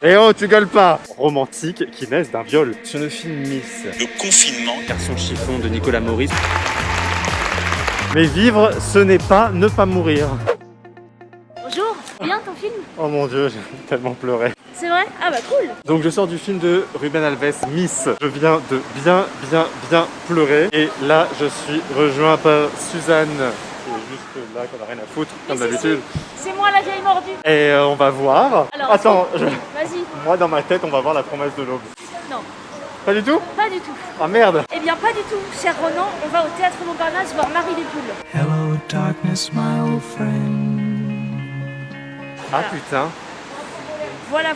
Eh oh, tu gueules pas! Romantique qui naissent d'un viol. Sur le film Miss. Le confinement. Garçon chiffon de Nicolas Maurice. Mais vivre, ce n'est pas ne pas mourir. Bonjour, bien ton film? Oh mon dieu, j'ai tellement pleuré. C'est vrai? Ah bah cool! Donc je sors du film de Ruben Alves, Miss. Je viens de bien pleurer. Et là, je suis rejoint par Suzanne, qui est juste là, qu'on a rien à foutre, comme d'habitude. C'est moi la vieille mordue! Et on va voir. Alors, Attends, vas-y. moi dans ma tête, on va voir La Promesse de l'Aube. Non, Pas du tout? pas du tout. Ah merde! Eh bien pas du tout, cher Ronan, on va au Théâtre Montparnasse voir Marie des Poules. Hello, darkness, my old friend. Ah putain. Voilà,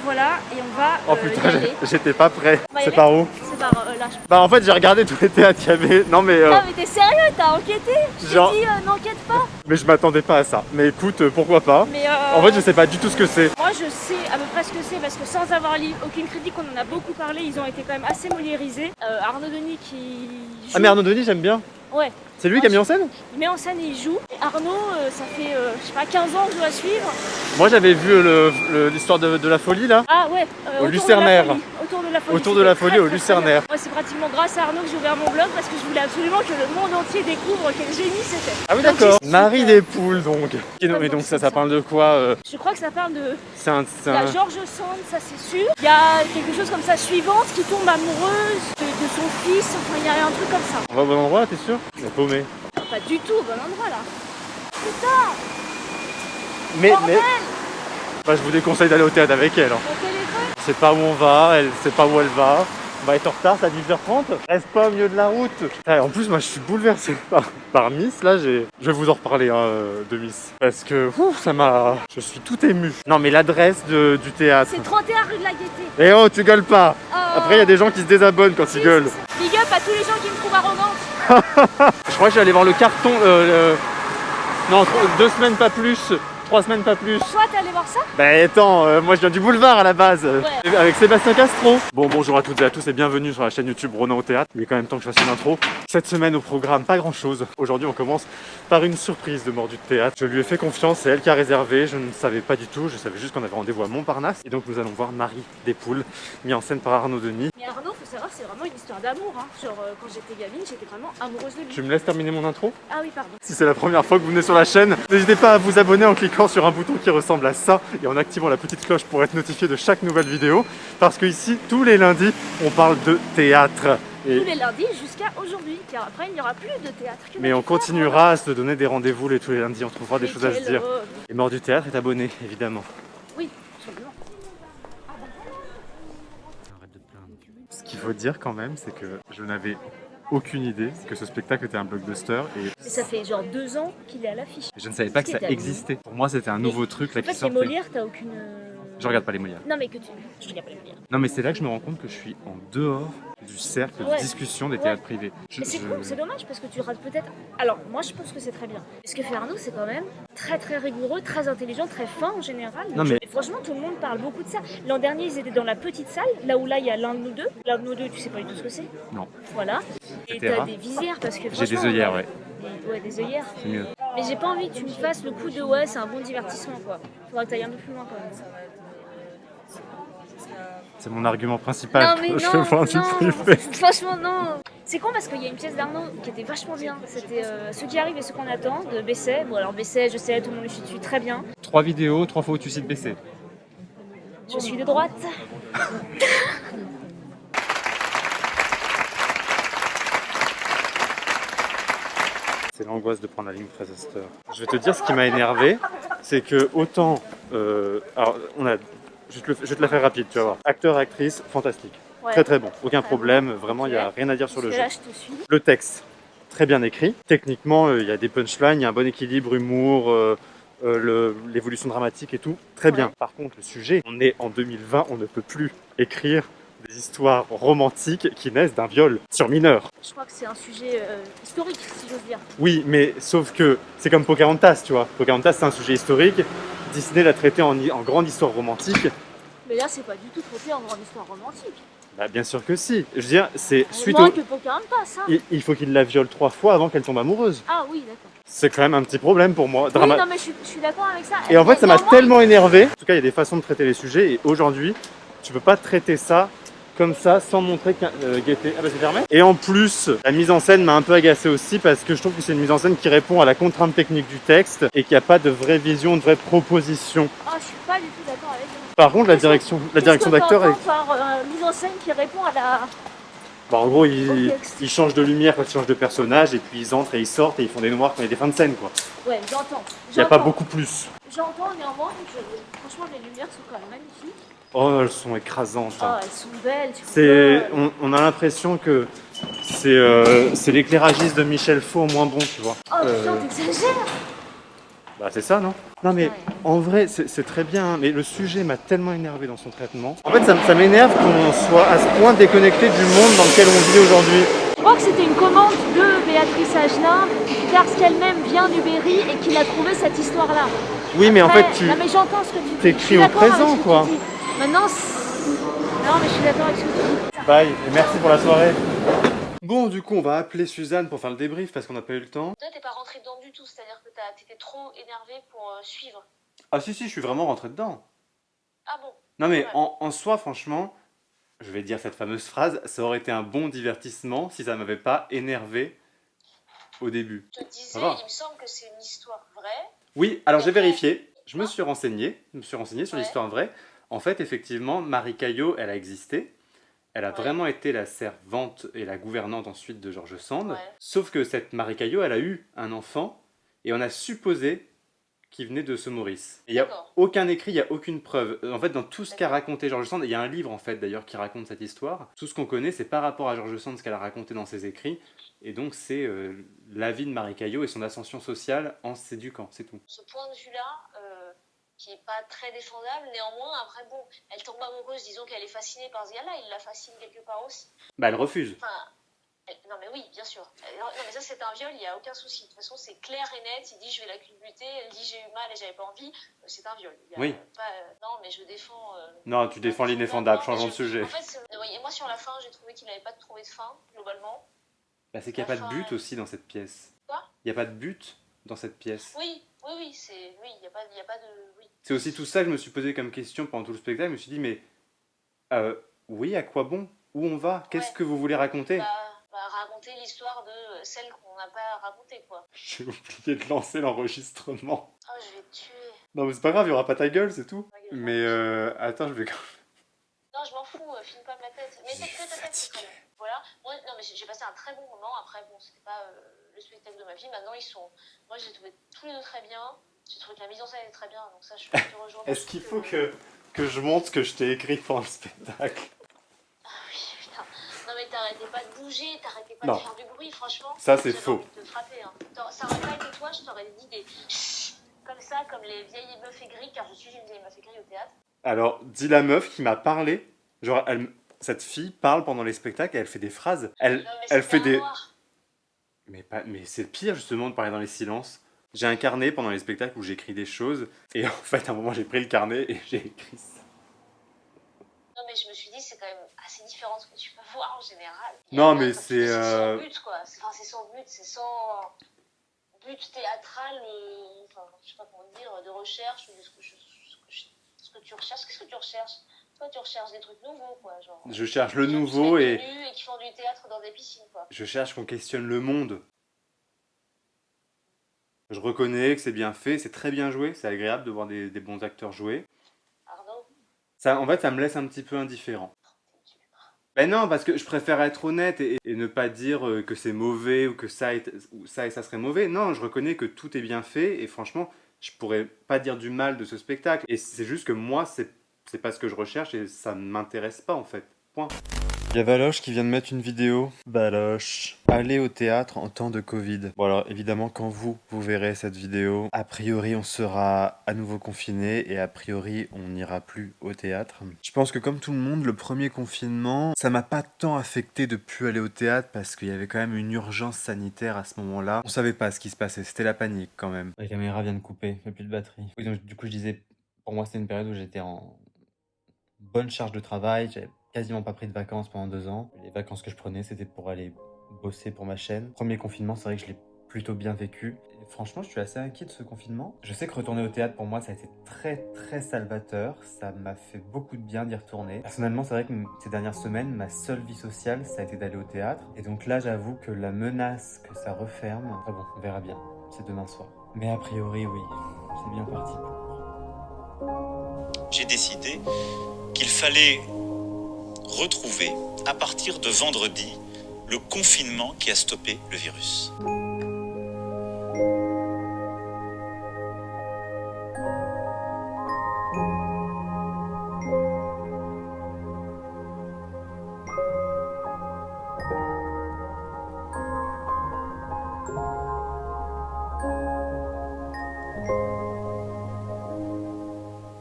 et on va Oh y putain, aller. j'étais pas prêt. On va y C'est aller par où? C'est par là, je pense. Bah en fait, j'ai regardé tous les théâtres qu'il y avait. Non mais Ah mais t'es sérieux, t'as enquêté? Je t'ai genre- dit n'enquête pas. mais je m'attendais pas à ça. Mais écoute, pourquoi pas? Mais En fait, je sais pas du tout ce que c'est. moi je sais à peu près ce que c'est parce que sans avoir lu aucune critique, on en a beaucoup parlé, ils ont été quand même assez moliérisés. Arnaud Denis qui joue... Ah mais Arnaud Denis, j'aime bien. Ouais, C'est lui qui a mis en scène? il met en scène et il joue. Et Arnaud, ça fait je sais pas 15 ans que je dois suivre. Moi, j'avais vu l'histoire de la folie là. Ah ouais, Au autour Lucernaire. de la folie. Autour de la folie. Autour de la C'était folie très, au très, Lucernaire. très bien. Moi, c'est pratiquement grâce à Arnaud que j'ai ouvert mon blog parce que je voulais absolument que le monde entier découvre quel génie c'était. Ah oui, Donc, d'accord. j'ai su Marie que- des poules donc. Et non, mais donc ça parle de quoi? Je crois que ça parle de... C'est un. Il y a George Sand, ça c'est sûr. Il y a quelque chose comme ça, Suivante, qui tombe amoureuse de son fils. Enfin, il y a un truc comme ça. On va au bon endroit là, t'es sûr? On est paumé. Pas du tout au bon endroit là. Putain, Mais. bordel, Bah, je vous déconseille d'aller au théâtre avec elle. Hein. mon téléphone. C'est pas où on va, elle sait pas où elle va. On va être en retard, c'est à 18h30. Reste pas au milieu de la route. En plus, moi je suis bouleversé par Miss. Là, je vais vous en reparler de Miss. Parce que ça m'a. Je suis tout ému. Non, mais l'adresse du théâtre. C'est 31 rue de la Gaîté. Eh oh, tu gueules pas. Oh. Après, il y a des gens qui se désabonnent quand Si, ils gueulent. si. Big up à tous les gens qui me trouvent arrogante. Je crois que j'allais voir le carton. Non, 2 semaines pas plus. 3 semaines pas plus. Toi, t'es allé voir ça? Bah attends, moi je viens du boulevard à la base, Ouais. avec Sébastien Castro. Bon, bonjour à toutes et à tous et bienvenue sur la chaîne YouTube Ronan au théâtre. Il est quand même temps que je fasse une intro. Cette semaine au programme, pas grand chose. Aujourd'hui on commence par une surprise de mort du théâtre. Je lui ai fait confiance, c'est elle qui a réservé, je ne savais pas du tout, je savais juste qu'on avait rendez-vous à Montparnasse. Et donc nous allons voir Marie des Poules, mis en scène par Arnaud Denis. Mais Arnaud, faut savoir, c'est vraiment une histoire d'amour. Hein. Genre, quand j'étais gamine, j'étais vraiment amoureuse de lui. Tu me laisses terminer mon intro? Ah oui, pardon. Si c'est la première fois que vous venez sur la chaîne, n'hésitez pas à vous abonner en cliquant sur un bouton qui ressemble à ça et en activant la petite cloche pour être notifié de chaque nouvelle vidéo. Parce que ici, tous les lundis, on parle de théâtre. Et... Tous les lundis jusqu'à aujourd'hui, car après il n'y aura plus de théâtre. Que Mais on continuera à se donner des rendez-vous tous les lundis, on trouvera des Mais choses à se quelle dire. horreur. Et Mort du théâtre est abonné, évidemment. Oui, absolument. Ce qu'il faut dire quand même, c'est que je n'avais aucune idée que ce spectacle était un blockbuster et Et ça fait genre 2 ans qu'il est à l'affiche. je ne savais pas que ça existait. Pour moi, c'était un nouveau truc là En qui fait, les sortait. Molières, t'as aucune. Je regarde pas les Molières. Non, mais que tu. Je regarde pas les Molières. Non, mais c'est là que je me rends compte que je suis en dehors du cercle de Ouais. discussion des Ouais. théâtres privés. Mais c'est cool, c'est dommage parce que tu rates peut-être. Alors, moi je pense que c'est très bien. Et ce que fait Arnaud, c'est quand même très très rigoureux, très intelligent, très fin en général. Non, mais- Et franchement, tout le monde parle beaucoup de ça. L'an dernier, ils étaient dans la petite salle, là où là il y a l'un de nous deux. L'un de nous deux, tu sais pas du tout ce que c'est. Non, Voilà. Et C'était t'as rare. des visières parce que j'ai des franchement, œillères, ouais, Ouais, des œillères. c'est mieux. Mais j'ai pas envie que tu me fasses le coup de ouais, c'est un bon divertissement quoi. Faudra que t'ailles un peu plus loin quand même. C'est mon argument principal. Non mais je veux voir du non, privé. franchement non. C'est con parce qu'il y a une pièce d'Arnaud qui était vachement bien. C'était Ceux qui arrivent et ceux qu'on attend de Besset. Bon alors Besset, je sais, tout le monde le chie dessus très bien. 3 vidéos, 3 fois où tu cites BC. Je suis de droite. C'est l'angoisse de prendre la ligne 13 à cette heure. Je vais te dire ce qui m'a énervé, c'est que autant... alors, je vais te la faire rapide, tu vas voir. Acteur, actrice, fantastique. Ouais. Très très bon, aucun Très problème, vraiment il n'y a Ok. rien à dire sur le jeu. Là je te suis. Le texte, très bien écrit. Techniquement, il y a des punchlines, il y a un bon équilibre, humour, l'évolution dramatique et tout. Très bien. Ouais. Par contre, le sujet, on est en 2020, on ne peut plus écrire des histoires romantiques qui naissent d'un viol sur mineur. Je crois que c'est un sujet historique si j'ose dire. Oui, mais sauf que c'est comme Pocahontas, tu vois. Pocahontas, c'est un sujet historique. Disney l'a traité en grande histoire romantique. Mais là c'est pas du tout traité en grande histoire romantique. Bah, bien sûr que si. Je veux dire, c'est suite Moins au... que Pocahontas, hein. Il faut qu'il la viole 3 fois avant qu'elle tombe amoureuse. Ah oui d'accord. C'est quand même un petit problème pour moi. Oui, non mais je suis d'accord avec ça. Et en fait, ça m'a Néanmoins, tellement énervé. En tout cas, il y a des façons de traiter les sujets. Et aujourd'hui, Tu peux pas traiter ça comme ça sans montrer gaieté. Ah bah c'est fermé. Et en plus, la mise en scène m'a un peu agacé aussi parce que je trouve que c'est une mise en scène qui répond à la contrainte technique du texte et qu'il n'y a pas de vraie vision, de vraie proposition. Ah, je suis pas du tout d'accord avec vous. Par contre, la direction d'acteur est... Qu'est-ce que t'entends par mise en scène qui répond à la... Bah, en gros, Au ils texte. changent de lumière quand ils changent de personnage et puis ils entrent et ils sortent et ils font des noirs quand il y a des fins de scène quoi. Ouais, j'entends. Il n'y a pas beaucoup plus. J'entends néanmoins, franchement les lumières sont quand même magnifiques. Oh, elles sont écrasantes. Oh, Hein. elles sont belles, tu C'est, rigoles. on a l'impression que c'est l'éclairagiste de Michel Faux moins bon, tu vois. Oh putain, t'exagères. Bah c'est ça, non? Non mais Ouais. en vrai, c'est très bien, hein, mais le sujet m'a tellement énervé dans son traitement. En fait, ça m'énerve qu'on soit à ce point déconnecté du monde dans lequel on vit aujourd'hui. Je crois que c'était une commande de Béatrice Agenin parce qu'elle-même vient du Berry et qu'il a trouvé cette histoire-là. Oui, mais en Après, fait, tu... non mais j'entends ce que tu dis. t'écris Je suis au d'accord avec présent, ce que tu quoi. dis. Maintenant, non mais je suis d'accord avec ce que tu dis. Bye, et merci pour la soirée. Bon, du coup, on va appeler Suzanne pour faire le débrief parce qu'on n'a pas eu le temps. Toi, t'es pas rentré dedans du tout, c'est-à-dire que t'étais trop énervé pour suivre. Ah si, je suis vraiment rentré dedans. Ah bon? Non mais Ouais. en soi, franchement, je vais dire cette fameuse phrase, ça aurait été un bon divertissement si ça m'avait pas énervé au début. Je te disais, Ça va. il me semble que c'est une histoire vraie. Oui, alors j'ai vérifié, je me Hein? suis renseigné sur Ouais. l'histoire vraie. En fait, effectivement, Marie Caillot, elle a existé. Elle a Ouais. vraiment été la servante et la gouvernante ensuite de George Sand. Ouais. Sauf que cette Marie Caillot, elle a eu un enfant et on a supposé qu'il venait de ce Maurice. Il n'y a D'accord. aucun écrit, il n'y a aucune preuve. En fait, dans tout ce qu'a D'accord. raconté George Sand, il y a un livre en fait d'ailleurs qui raconte cette histoire. Tout ce qu'on connaît, c'est par rapport à George Sand ce qu'elle a raconté dans ses écrits. Et donc, c'est la vie de Marie Caillot et son ascension sociale en s'éduquant, c'est tout. Ce point de vue-là, qui est pas très défendable, néanmoins, après, bon, elle tombe amoureuse, disons qu'elle est fascinée par ce gars-là, il la fascine quelque part aussi. Bah, elle refuse. Enfin, non mais oui, bien sûr. Non mais ça c'est un viol, il n'y a aucun souci. De toute façon, c'est clair et net, il dit je vais la culbuter, elle dit j'ai eu mal et j'avais pas envie, c'est un viol. Il y a Oui. Pas, non mais je défends... Non, tu défends l'inéfendable, non, mais changeons de sujet. En fait, et moi sur la fin, j'ai trouvé qu'il n'avait pas trouvé de fin, globalement. Bah, c'est qu'il n'y a La pas de fin, but aussi dans cette pièce. Quoi? Il n'y a pas de but dans cette pièce. Oui, il n'y a pas de... Oui. C'est aussi tout ça que je me suis posé comme question pendant tout le spectacle. Je me suis dit, mais oui, à quoi bon? Où on va? Qu'est-ce Ouais. que vous voulez raconter? Raconter l'histoire de celle qu'on n'a pas racontée, quoi. J'ai oublié de lancer l'enregistrement. Oh, je vais te tuer. Non, mais c'est pas grave, il y aura pas ta gueule, c'est tout. Ma gueule. Mais attends, je vais quand Non, je m'en fous, filme pas ma tête. Mais Je suis fais ta tête, c'est très bien. Voilà. Moi, non, mais j'ai passé un très bon moment. Après, bon, c'était pas le spectacle de ma vie. Maintenant, ils sont... Moi, j'ai trouvé tous les deux très bien. J'ai trouvé que la mise en scène était très bien. Donc ça, je te rejoins. Est-ce qu'il faut que je montre ce que je t'ai écrit pendant le spectacle? Ah oui, putain. Non, mais t'arrêtais pas de bouger, t'arrêtais pas Non. de faire du bruit, franchement. Ça, c'est J'avais faux. envie de te frapper, hein. Ça aurait pas été toi, je t'aurais dit des... Comme ça, comme les vieilles meufs aigries, car je suis une vieille meuf aigrie au théâtre. Alors, dis la meuf qui m'a parlé. Genre, cette fille parle pendant les spectacles et elle fait des phrases. Non, mais Elle fait c'était un des... noir. Mais c'est pire justement de parler dans les silences. J'ai un carnet pendant les spectacles où j'écris des choses. Et en fait, à un moment, j'ai pris le carnet et j'ai écrit ça. Non, mais je me suis dit, c'est quand même assez différent de ce que tu peux voir en général. Non, Et mais comme tu c'est, dis, sans but, quoi. C'est sans but, c'est sans but théâtral, enfin, je sais pas comment dire, de recherche ou de ce que tu recherches. Qu'est-ce que tu recherches? Toi, tu recherches des trucs nouveaux, quoi. Genre, Je cherche le des gens qui nouveau seraient et connus et qui font du théâtre dans des piscines, quoi. je cherche qu'on questionne le monde. Je reconnais que c'est bien fait, c'est très bien joué, c'est agréable de voir des bons acteurs jouer. Arnaud, Ça, en fait, ça me laisse un petit peu indifférent. Ben non, parce que je préfère être honnête et ne pas dire que c'est mauvais ou que ça et ça serait mauvais. Non, je reconnais que tout est bien fait et franchement, je pourrais pas dire du mal de ce spectacle. Et c'est juste que moi, c'est pas ce que je recherche et ça ne m'intéresse pas en fait. Point. Il y a Valoche qui vient de mettre une vidéo. Valoche. Aller au théâtre en temps de Covid. Bon alors évidemment quand vous verrez cette vidéo, a priori on sera à nouveau confiné et a priori on n'ira plus au théâtre. Je pense que comme tout le monde, le premier confinement, ça m'a pas tant affecté de plus aller au théâtre parce qu'il y avait quand même une urgence sanitaire à ce moment-là. On savait pas ce qui se passait, c'était la panique quand même. La caméra vient de couper, il n'y a plus de batterie. Oui donc du coup je disais, pour moi c'était une période où j'étais en bonne charge de travail, j'avais quasiment pas pris de vacances pendant 2 ans. Les vacances que je prenais, c'était pour aller bosser pour ma chaîne. Premier confinement, c'est vrai que je l'ai plutôt bien vécu. Et franchement, je suis assez inquiet de ce confinement. Je sais que retourner au théâtre, pour moi, ça a été très très salvateur. Ça m'a fait beaucoup de bien d'y retourner. Personnellement, c'est vrai que ces dernières semaines, ma seule vie sociale, ça a été d'aller au théâtre. Et donc là, j'avoue que la menace que ça referme... Ah bon, on verra bien. C'est demain soir. Mais a priori, oui, c'est bien parti pour. J'ai décidé qu'il fallait retrouver, à partir de vendredi, le confinement qui a stoppé le virus.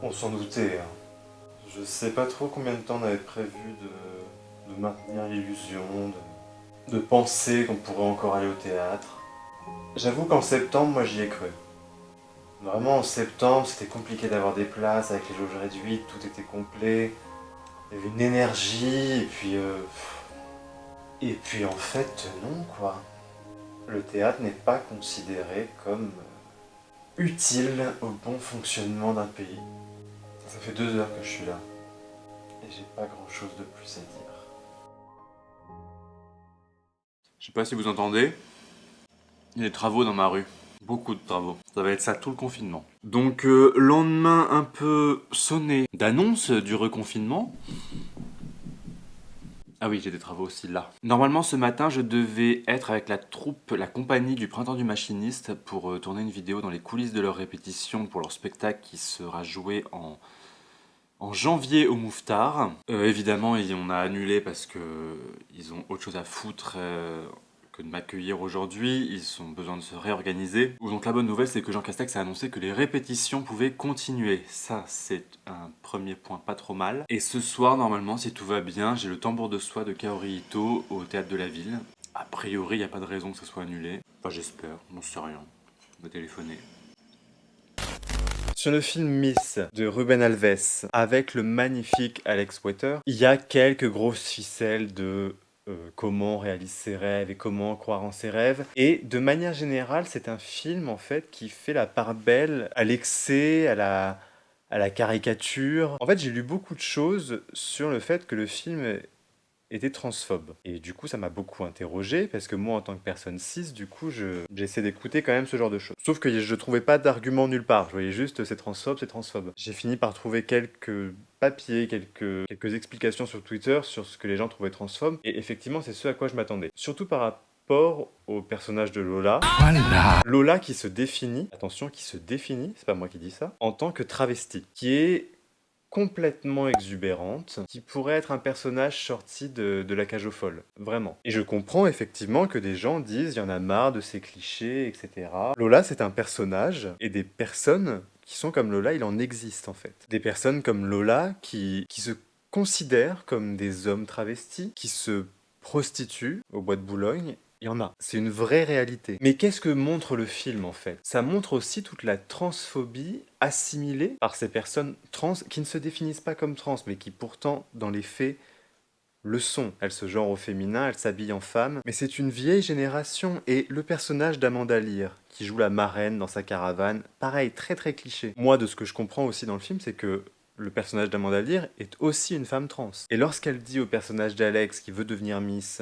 On s'en doutait, hein. Je sais pas trop combien de temps on avait prévu de maintenir l'illusion, de penser qu'on pourrait encore aller au théâtre. J'avoue qu'en septembre, moi j'y ai cru. Vraiment en septembre, c'était compliqué d'avoir des places avec les jauges réduites, tout était complet. Il y avait une énergie, et puis en fait, non quoi. Le théâtre n'est pas considéré comme utile au bon fonctionnement d'un pays. Ça fait 2 heures que je suis là. Et j'ai pas grand chose de plus à dire. Je sais pas si vous entendez. Il y a des travaux dans ma rue. Beaucoup de travaux. Ça va être ça tout le confinement. Donc lendemain un peu sonné d'annonce du reconfinement. Ah oui, j'ai des travaux aussi là. Normalement ce matin je devais être avec la troupe, la compagnie du Printemps du Machiniste pour tourner une vidéo dans les coulisses de leur répétition pour leur spectacle qui sera joué en janvier au Mouffetard. Évidemment, on a annulé parce que ils ont autre chose à foutre que de m'accueillir aujourd'hui. Ils ont besoin de se réorganiser. Donc la bonne nouvelle, c'est que Jean Castex a annoncé que les répétitions pouvaient continuer. Ça, c'est un premier point pas trop mal. Et ce soir, normalement, si tout va bien, j'ai le tambour de soie de Kaori Ito au Théâtre de la Ville. A priori, il n'y a pas de raison que ce soit annulé. Enfin, j'espère. On sait rien. On va téléphoner. Sur le film Miss de Ruben Alves avec le magnifique Alex Water, il y a quelques grosses ficelles de comment on réalise ses rêves et comment croire en ses rêves. Et de manière générale, c'est un film en fait qui fait la part belle à l'excès, à la caricature. En fait, j'ai lu beaucoup de choses sur le fait que le film était transphobe. Et du coup, ça m'a beaucoup interrogé, parce que moi, en tant que personne cis, du coup, j'essaie d'écouter quand même ce genre de choses. Sauf que je trouvais pas d'argument nulle part. Je voyais juste, c'est transphobe, c'est transphobe. J'ai fini par trouver quelques papiers, quelques explications sur Twitter sur ce que les gens trouvaient transphobe. Et effectivement, c'est ce à quoi je m'attendais. Surtout par rapport au personnage de Lola. Voilà. Lola qui se définit, attention, qui se définit, c'est pas moi qui dis ça, en tant que travesti. Qui est complètement exubérante, qui pourrait être un personnage sorti de la cage aux folles, vraiment. Et je comprends effectivement que des gens disent il y en a marre de ces clichés, etc. Lola, c'est un personnage, et des personnes qui sont comme Lola, il en existe en fait. Des personnes comme Lola qui se considèrent comme des hommes travestis, qui se prostituent au bois de Boulogne. Il y en a. C'est une vraie réalité. Mais qu'est-ce que montre le film en fait? Ça montre aussi toute la transphobie assimilée par ces personnes trans qui ne se définissent pas comme trans, mais qui pourtant, dans les faits, le sont. Elles se genrent au féminin, elles s'habillent en femme. Mais c'est une vieille génération. Et le personnage d'Amanda Lear, qui joue la marraine dans sa caravane, pareil, très très cliché. Moi, de ce que je comprends aussi dans le film, c'est que le personnage d'Amanda Lear est aussi une femme trans. Et lorsqu'elle dit au personnage d'Alex qui veut devenir Miss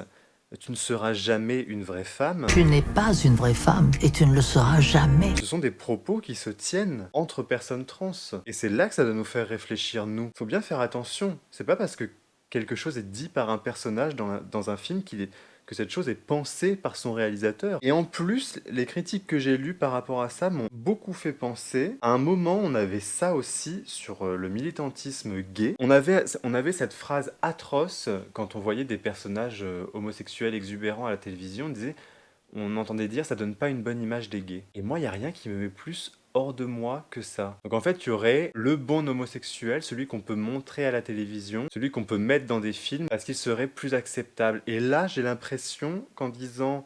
tu ne seras jamais une vraie femme. Tu n'es pas une vraie femme et tu ne le seras jamais. Ce sont des propos qui se tiennent entre personnes trans. Et c'est là que ça doit nous faire réfléchir, nous. Faut bien faire attention. C'est pas parce que quelque chose est dit par un personnage dans un film que cette chose est pensée par son réalisateur. Et en plus, les critiques que j'ai lues par rapport à ça m'ont beaucoup fait penser. À un moment, on avait ça aussi sur le militantisme gay. On avait cette phrase atroce quand on voyait des personnages homosexuels exubérants à la télévision. On entendait dire ça donne pas une bonne image des gays. Et moi, il y a rien qui me met plus hors de moi que ça. Donc en fait, il y aurait le bon homosexuel, celui qu'on peut montrer à la télévision, celui qu'on peut mettre dans des films, parce qu'il serait plus acceptable. Et là, j'ai l'impression qu'en disant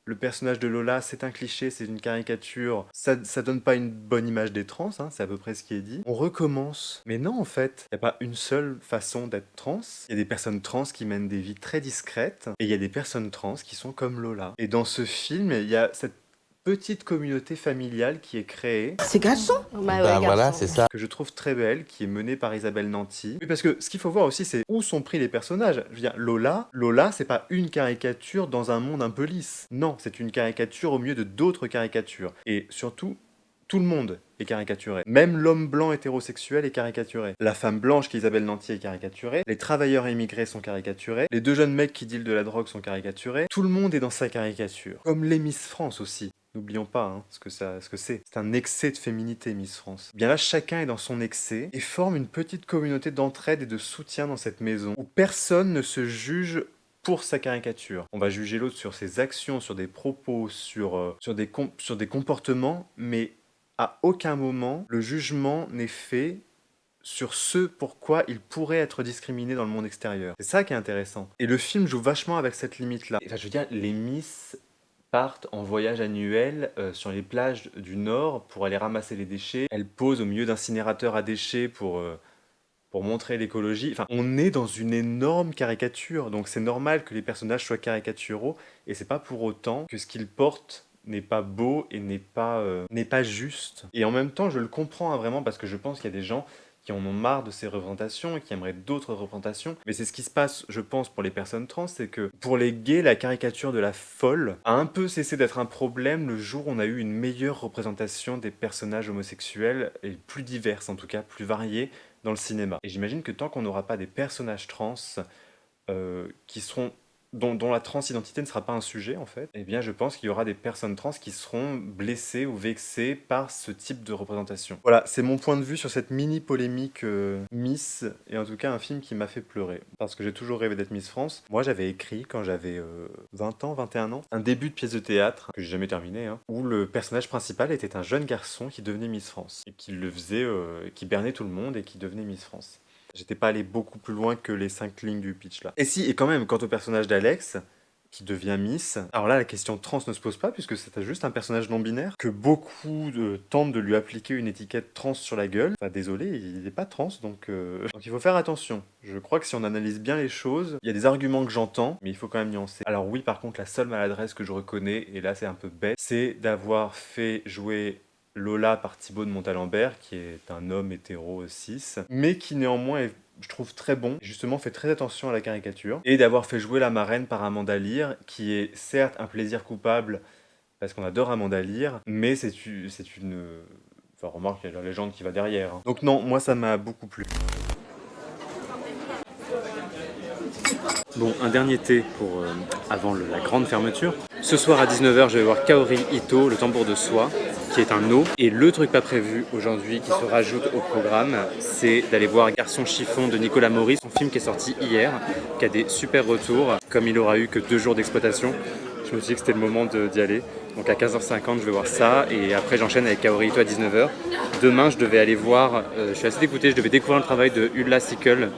le personnage de Lola, c'est un cliché, c'est une caricature, ça donne pas une bonne image des trans, hein, c'est à peu près ce qui est dit. On recommence. Mais non, en fait, il n'y a pas une seule façon d'être trans. Il y a des personnes trans qui mènent des vies très discrètes, et il y a des personnes trans qui sont comme Lola. Et dans ce film, il y a petite communauté familiale qui est créée, C'est garçon. Bah voilà, c'est ça. que je trouve très belle, qui est menée par Isabelle Nanty. Oui, parce que ce qu'il faut voir aussi, c'est où sont pris les personnages. Je veux dire, Lola, c'est pas une caricature dans un monde un peu lisse. Non, c'est une caricature au milieu de d'autres caricatures. Et surtout, tout le monde est caricaturé. Même l'homme blanc hétérosexuel est caricaturé. La femme blanche qui est Isabelle Nanty est caricaturée. Les travailleurs immigrés sont caricaturés. Les deux jeunes mecs qui dealent de la drogue sont caricaturés. Tout le monde est dans sa caricature. Comme les Miss France aussi. N'oublions pas ce que c'est. C'est un excès de féminité, Miss France. Bien là, chacun est dans son excès et forme une petite communauté d'entraide et de soutien dans cette maison où personne ne se juge pour sa caricature. On va juger l'autre sur ses actions, sur des propos, sur des comportements, mais à aucun moment le jugement n'est fait sur ce pourquoi il pourrait être discriminé dans le monde extérieur. C'est ça qui est intéressant. Et le film joue vachement avec cette limite-là. Enfin, je veux dire, les Miss partent en voyage annuel sur les plages du Nord pour aller ramasser les déchets. Elles posent au milieu d'incinérateurs à déchets pour montrer l'écologie. Enfin, on est dans une énorme caricature, donc c'est normal que les personnages soient caricaturaux, et c'est pas pour autant que ce qu'ils portent n'est pas beau et n'est pas juste. Et en même temps, je le comprends vraiment, parce que je pense qu'il y a des gens qui en ont marre de ces représentations et qui aimeraient d'autres représentations. Mais c'est ce qui se passe, je pense, pour les personnes trans, c'est que pour les gays, la caricature de la folle a un peu cessé d'être un problème le jour où on a eu une meilleure représentation des personnages homosexuels, et plus diverses en tout cas, plus variées dans le cinéma. Et j'imagine que tant qu'on n'aura pas des personnages trans qui seront dont la transidentité ne sera pas un sujet en fait, eh bien je pense qu'il y aura des personnes trans qui seront blessées ou vexées par ce type de représentation. Voilà, c'est mon point de vue sur cette mini polémique Miss, et en tout cas un film qui m'a fait pleurer, parce que j'ai toujours rêvé d'être Miss France. Moi j'avais écrit quand j'avais 20 ans, 21 ans, un début de pièce de théâtre, que j'ai jamais terminé, où le personnage principal était un jeune garçon qui devenait Miss France, et qui le faisait, qui bernait tout le monde et qui devenait Miss France. J'étais pas allé beaucoup plus loin que les 5 lignes du pitch là. Et si, et quand même, quant au personnage d'Alex, qui devient Miss, alors là la question trans ne se pose pas, puisque c'est juste un personnage non binaire, que beaucoup tentent de lui appliquer une étiquette trans sur la gueule. Enfin désolé, il n'est pas trans, donc il faut faire attention. Je crois que si on analyse bien les choses, il y a des arguments que j'entends, mais il faut quand même nuancer. Alors oui, par contre, la seule maladresse que je reconnais, et là c'est un peu bête, c'est d'avoir fait jouer Lola par Thibaut de Montalembert, qui est un homme hétéro cis, mais qui néanmoins est, je trouve, très bon, justement fait très attention à la caricature, et d'avoir fait jouer la marraine par Amanda Lear, qui est certes un plaisir coupable, parce qu'on adore Amanda Lear, mais c'est une... Enfin, remarque, il y a la légende qui va derrière. Donc non, moi ça m'a beaucoup plu. Bon, un dernier thé pour avant la grande fermeture. Ce soir à 19h, je vais voir Kaori Ito, le tambour de soie, qui est un eau. Et le truc pas prévu aujourd'hui qui se rajoute au programme, c'est d'aller voir Garçon chiffon de Nicolas Maurice, son film qui est sorti hier, qui a des super retours. Comme il aura eu que 2 jours d'exploitation, je me suis dit que c'était le moment d'y aller. Donc à 15h50, je vais voir ça, et après j'enchaîne avec Kaori Ito à 19h. Demain, je devais aller voir, je suis assez dégoûté, je devais découvrir le travail de Ulla Sickle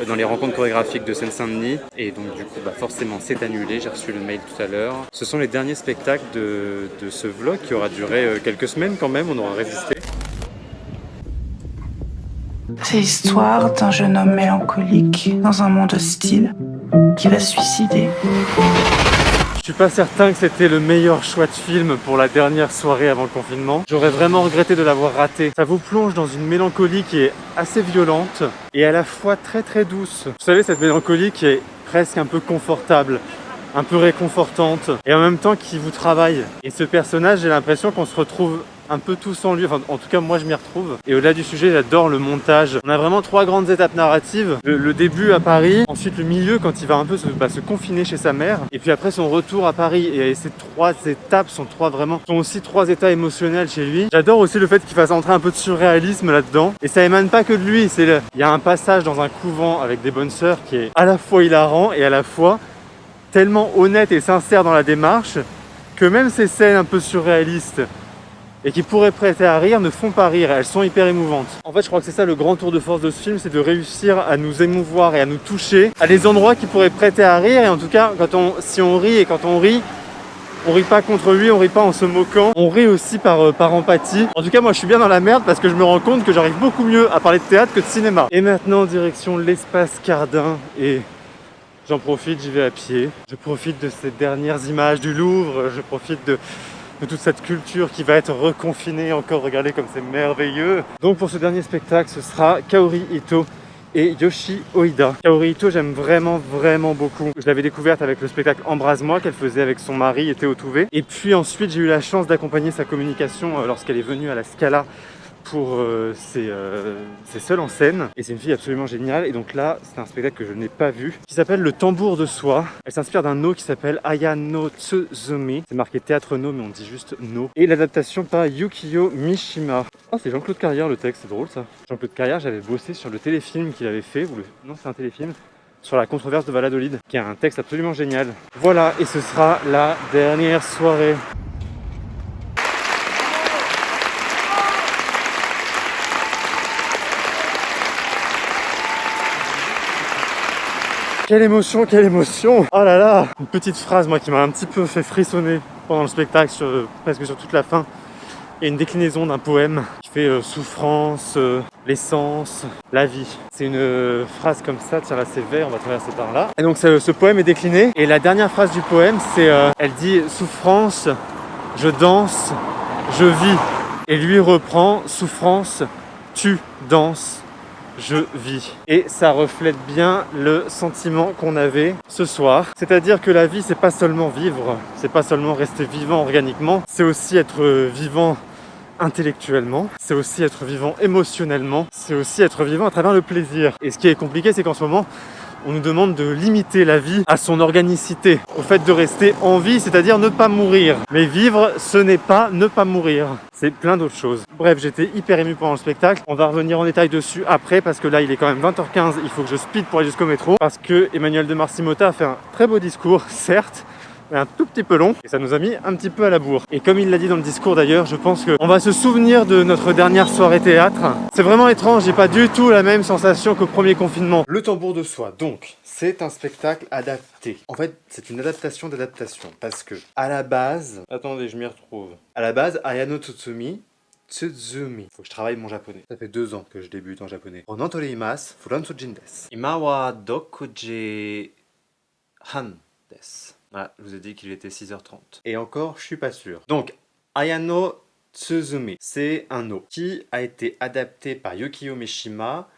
dans les rencontres chorégraphiques de Seine-Saint-Denis, et donc du coup forcément c'est annulé, j'ai reçu le mail tout à l'heure. Ce sont les derniers spectacles de ce vlog qui aura duré quelques semaines quand même, on aura résisté. C'est l'histoire d'un jeune homme mélancolique dans un monde hostile qui va se suicider. Je suis pas certain que c'était le meilleur choix de film pour la dernière soirée avant le confinement. J'aurais vraiment regretté de l'avoir raté. Ça vous plonge dans une mélancolie qui est assez violente et à la fois très très douce. Vous savez, cette mélancolie qui est presque un peu confortable, un peu réconfortante, et en même temps qui vous travaille. Et ce personnage, j'ai l'impression qu'on se retrouve un peu tous en lui, enfin en tout cas moi je m'y retrouve. Et au-delà du sujet, j'adore le montage. On a vraiment 3 grandes étapes narratives. Le début à Paris, ensuite le milieu quand il va un peu se confiner chez sa mère, et puis après son retour à Paris. Et ces 3 étapes sont aussi 3 états émotionnels chez lui. J'adore aussi le fait qu'il fasse entrer un peu de surréalisme là-dedans. Et ça émane pas que de lui, il y a un passage dans un couvent avec des bonnes sœurs qui est à la fois hilarant et à la fois tellement honnête et sincère dans la démarche que même ces scènes un peu surréalistes et qui pourraient prêter à rire ne font pas rire, elles sont hyper émouvantes. En fait, je crois que c'est ça le grand tour de force de ce film, c'est de réussir à nous émouvoir et à nous toucher à des endroits qui pourraient prêter à rire. Et en tout cas, si on rit, et quand on rit pas contre lui, on rit pas en se moquant, on rit aussi par empathie. En tout cas, moi je suis bien dans la merde parce que je me rends compte que j'arrive beaucoup mieux à parler de théâtre que de cinéma. Et maintenant, direction l'espace Cardin, et j'en profite, j'y vais à pied. Je profite de ces dernières images du Louvre, je profite de de toute cette culture qui va être reconfinée encore. Regardez comme c'est merveilleux. Donc pour ce dernier spectacle, ce sera Kaori Ito et Yoshi Oida. Kaori Ito, j'aime vraiment beaucoup. Je l'avais découverte avec le spectacle Embrase-moi qu'elle faisait avec son mari et Théo Touvé. Et puis ensuite, j'ai eu la chance d'accompagner sa communication lorsqu'elle est venue à la Scala pour ses seuls en scène. Et c'est une fille absolument géniale. Et donc là, c'est un spectacle que je n'ai pas vu, qui s'appelle Le Tambour de Soie. Elle s'inspire d'un no qui s'appelle Aya no Tsuzumi. C'est marqué théâtre no, mais on dit juste no. Et l'adaptation par Yukio Mishima. Oh, c'est Jean-Claude Carrière le texte, c'est drôle ça. Jean-Claude Carrière, j'avais bossé sur le téléfilm qu'il avait fait, non, c'est un téléfilm, sur la controverse de Valladolid, qui a un texte absolument génial. Voilà, et ce sera la dernière soirée. Quelle émotion, quelle émotion! Oh là là! Une petite phrase, moi, qui m'a un petit peu fait frissonner pendant le spectacle, presque sur toute la fin. Il y a une déclinaison d'un poème qui fait souffrance, l'essence, la vie. C'est une phrase comme ça, tiens là c'est vert, on va traverser par là. Et donc ce poème est décliné, et la dernière phrase du poème, c'est elle dit « Souffrance, je danse, je vis ». Et lui reprend « Souffrance, tu danses, je vis ». Et ça reflète bien le sentiment qu'on avait ce soir. C'est-à-dire que la vie, c'est pas seulement vivre, c'est pas seulement rester vivant organiquement, c'est aussi être vivant intellectuellement, c'est aussi être vivant émotionnellement, c'est aussi être vivant à travers le plaisir. Et ce qui est compliqué, c'est qu'en ce moment, on nous demande de limiter la vie à son organicité, au fait de rester en vie, c'est-à-dire ne pas mourir. Mais vivre, ce n'est pas ne pas mourir, c'est plein d'autres choses. Bref, j'étais hyper ému pendant le spectacle. On va revenir en détail dessus après, parce que là, il est quand même 20h15, il faut que je speed pour aller jusqu'au métro, parce que Emmanuel de Marcy-Motta a fait un très beau discours, certes, mais un tout petit peu long, et ça nous a mis un petit peu à la bourre. Et comme il l'a dit dans le discours d'ailleurs, je pense qu'on va se souvenir de notre dernière soirée théâtre. C'est vraiment étrange, j'ai pas du tout la même sensation qu'au premier confinement. Le Tambour de Soie, donc, c'est un spectacle adapté. En fait, c'est une adaptation d'adaptation, parce que, à la base... Attendez, je m'y retrouve. À la base, Ayano Tsuzumi, faut que je travaille mon japonais. Ça fait 2 ans que je débute en japonais. Onoto imasu, Furantsujin desu. Ima wa dokuji han desu. Voilà, je vous ai dit qu'il était 6h30. Et encore, je suis pas sûr. Donc, Ayano Tsuzumi, c'est un no qui a été adapté par Yukio Mishima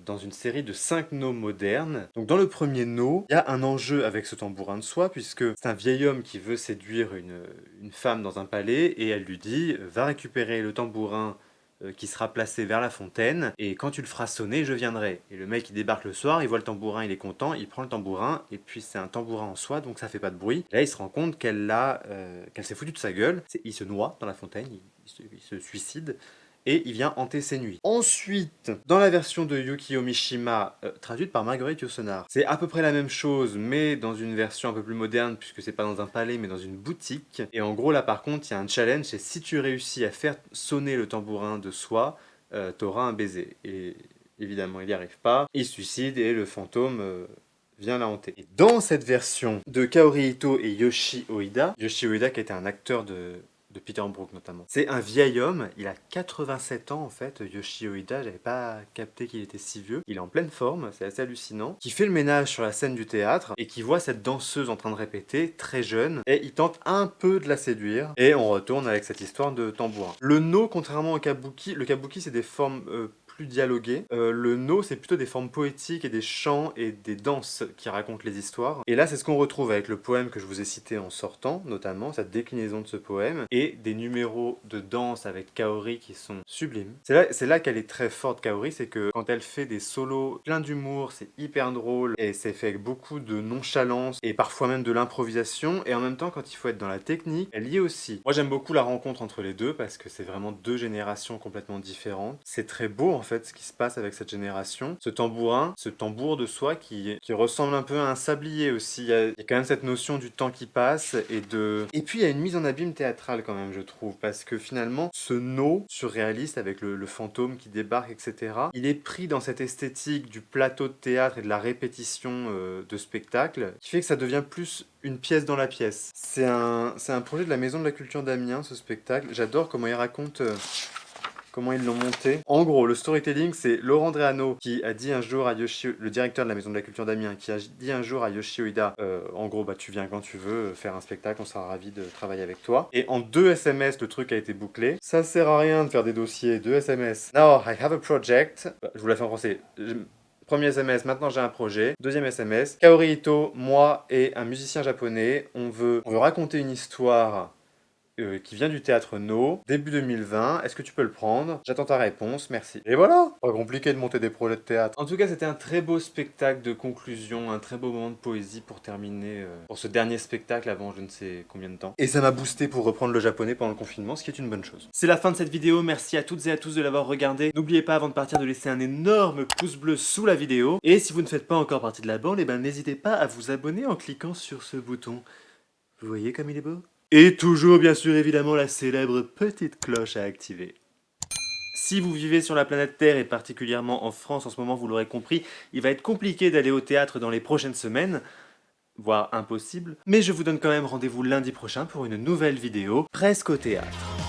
dans une série de 5 no modernes. Donc dans le premier no, il y a un enjeu avec ce tambourin de soie, puisque c'est un vieil homme qui veut séduire une femme dans un palais, et elle lui dit « Va récupérer le tambourin qui sera placé vers la fontaine, et quand tu le feras sonner, je viendrai. » Et le mec il débarque le soir, il voit le tambourin, il est content, il prend le tambourin, et puis c'est un tambourin en soie, donc ça fait pas de bruit. Et là il se rend compte qu'elle s'est foutue de sa gueule, il se noie dans la fontaine, il se suicide, et il vient hanter ses nuits. Ensuite, dans la version de Yukio Mishima, traduite par Marguerite Yourcenar, c'est à peu près la même chose, mais dans une version un peu plus moderne, puisque c'est pas dans un palais, mais dans une boutique. Et en gros, là par contre, il y a un challenge, c'est si tu réussis à faire sonner le tambourin de soie, t'auras un baiser. Et évidemment, il n'y arrive pas, il se suicide, et le fantôme... vient la hanter. Et dans cette version de Kaori Ito et Yoshi Oida qui était un acteur de Peter Brook notamment. C'est un vieil homme, il a 87 ans en fait, Yoshi Oida, j'avais pas capté qu'il était si vieux. Il est en pleine forme, c'est assez hallucinant. Qui fait le ménage sur la scène du théâtre et qui voit cette danseuse en train de répéter, très jeune, et il tente un peu de la séduire. Et on retourne avec cette histoire de tambourin. Le no, contrairement au kabuki, le kabuki c'est des formes plus dialoguées. Le no, c'est plutôt des formes poétiques et des chants et des danses qui racontent les histoires. Et là, c'est ce qu'on retrouve avec le poème que je vous ai cité en sortant, notamment, cette déclinaison de ce poème, et des numéros de danse avec Kaori qui sont sublimes. C'est là qu'elle est très forte, Kaori, c'est que quand elle fait des solos plein d'humour, c'est hyper drôle, et c'est fait avec beaucoup de nonchalance, et parfois même de l'improvisation, et en même temps, quand il faut être dans la technique, elle y est aussi. Moi, j'aime beaucoup la rencontre entre les deux, parce que c'est vraiment 2 générations complètement différentes. C'est très beau, en fait, ce qui se passe avec cette génération. Ce tambourin, ce tambour de soie qui ressemble un peu à un sablier aussi. Il y a quand même cette notion du temps qui passe et puis il y a une mise en abîme théâtrale quand même, je trouve, parce que finalement, ce no surréaliste avec le fantôme qui débarque, etc., il est pris dans cette esthétique du plateau de théâtre et de la répétition de spectacle, qui fait que ça devient plus une pièce dans la pièce. C'est un projet de la Maison de la Culture d'Amiens, ce spectacle. J'adore comment il raconte comment ils l'ont monté. En gros, le storytelling, c'est Laurent Dreano qui a dit un jour à Yoshio, le directeur de la Maison de la Culture d'Amiens, qui a dit un jour à Yoshio Ida, en gros, bah tu viens quand tu veux faire un spectacle, on sera ravis de travailler avec toi. Et en 2 SMS, le truc a été bouclé. Ça sert à rien de faire des dossiers, 2 SMS. Now I have a project. Bah, je vous la fais en français. Premier SMS, maintenant j'ai un projet. Deuxième SMS, Kaori Ito, moi et un musicien japonais, on veut raconter une histoire qui vient du théâtre No, début 2020, est-ce que tu peux le prendre? J'attends ta réponse, merci. Et voilà! Pas compliqué de monter des projets de théâtre. En tout cas, c'était un très beau spectacle de conclusion, un très beau moment de poésie pour terminer, pour ce dernier spectacle avant je ne sais combien de temps. Et ça m'a boosté pour reprendre le japonais pendant le confinement, ce qui est une bonne chose. C'est la fin de cette vidéo, merci à toutes et à tous de l'avoir regardée. N'oubliez pas avant de partir de laisser un énorme pouce bleu sous la vidéo. Et si vous ne faites pas encore partie de la bande, eh ben n'hésitez pas à vous abonner en cliquant sur ce bouton. Vous voyez comme il est beau? Et toujours, bien sûr, évidemment, la célèbre petite cloche à activer. Si vous vivez sur la planète Terre, et particulièrement en France en ce moment, vous l'aurez compris, il va être compliqué d'aller au théâtre dans les prochaines semaines, voire impossible. Mais je vous donne quand même rendez-vous lundi prochain pour une nouvelle vidéo, presque au théâtre.